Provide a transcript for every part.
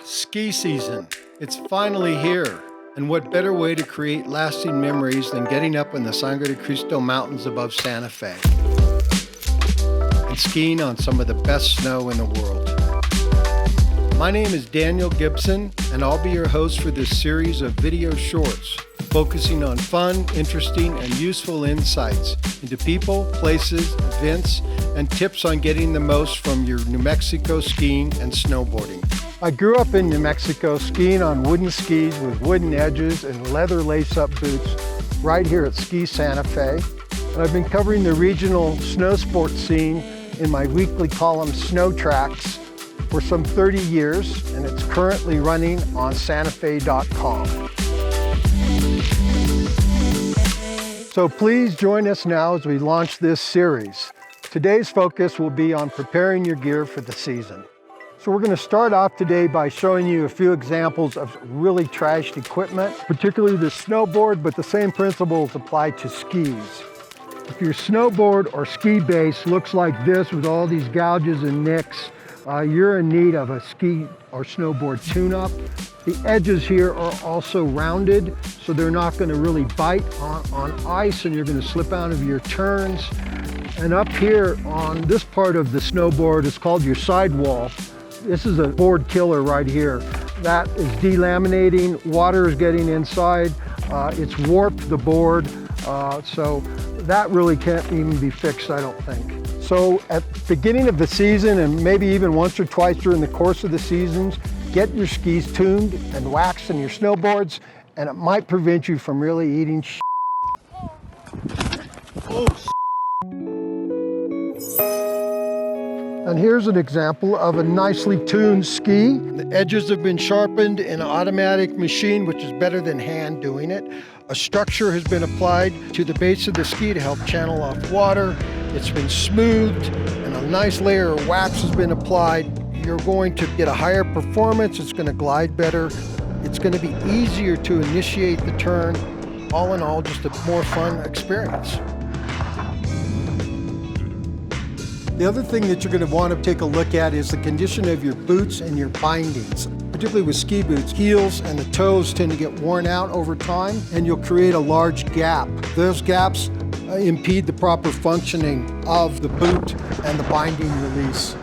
Ski season. It's finally here. And what better way to create lasting memories than getting up in the Sangre de Cristo Mountains above Santa Fe and skiing on some of the best snow in the world. My name is Daniel Gibson, and I'll be your host for this series of video shorts focusing on fun, interesting, and useful insights into people, places, events, and tips on getting the most from your New Mexico skiing and snowboarding. I grew up in New Mexico skiing on wooden skis with wooden edges and leather lace-up boots right here at Ski Santa Fe. And I've been covering the regional snow sports scene in my weekly column Snow Trax for some 30 years, and it's currently running on santafe.com. So please join us now as we launch this series. Today's focus will be on preparing your gear for the season. So we're going to start off today by showing you a few examples of really trashed equipment, particularly the snowboard, but the same principles apply to skis. If your snowboard or ski base looks like this with all these gouges and nicks, you're in need of a ski or snowboard tune-up. The edges here are also rounded, so they're not going to really bite on ice, and you're going to slip out of your turns. And up here on this part of the snowboard, it's called your sidewall. This is a board killer right here. That is delaminating, water is getting inside, it's warped the board, so that really can't even be fixed, I don't think. So at the beginning of the season, and maybe even once or twice during the course of the seasons, get your skis tuned and waxed and your snowboards, and it might prevent you from really eating shit. Oh. And here's an example of a nicely tuned ski. The edges have been sharpened in an automatic machine, which is better than hand doing it. A structure has been applied to the base of the ski to help channel off water. It's been smoothed, and a nice layer of wax has been applied. You're going to get a higher performance. It's going to glide better. It's going to be easier to initiate the turn. All in all, just a more fun experience. The other thing that you're going to want to take a look at is the condition of your boots and your bindings. Particularly with ski boots, heels and the toes tend to get worn out over time, and you'll create a large gap. Those gaps impede the proper functioning of the boot and the binding release.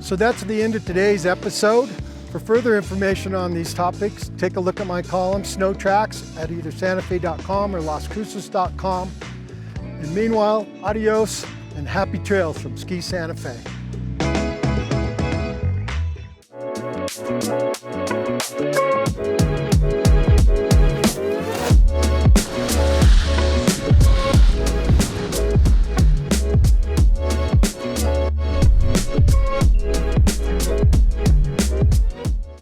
So that's the end of today's episode. For further information on these topics, take a look at my column, Snow Trax, at either santafe.com or lascruces.com. And meanwhile, adios and happy trails from Ski Santa Fe.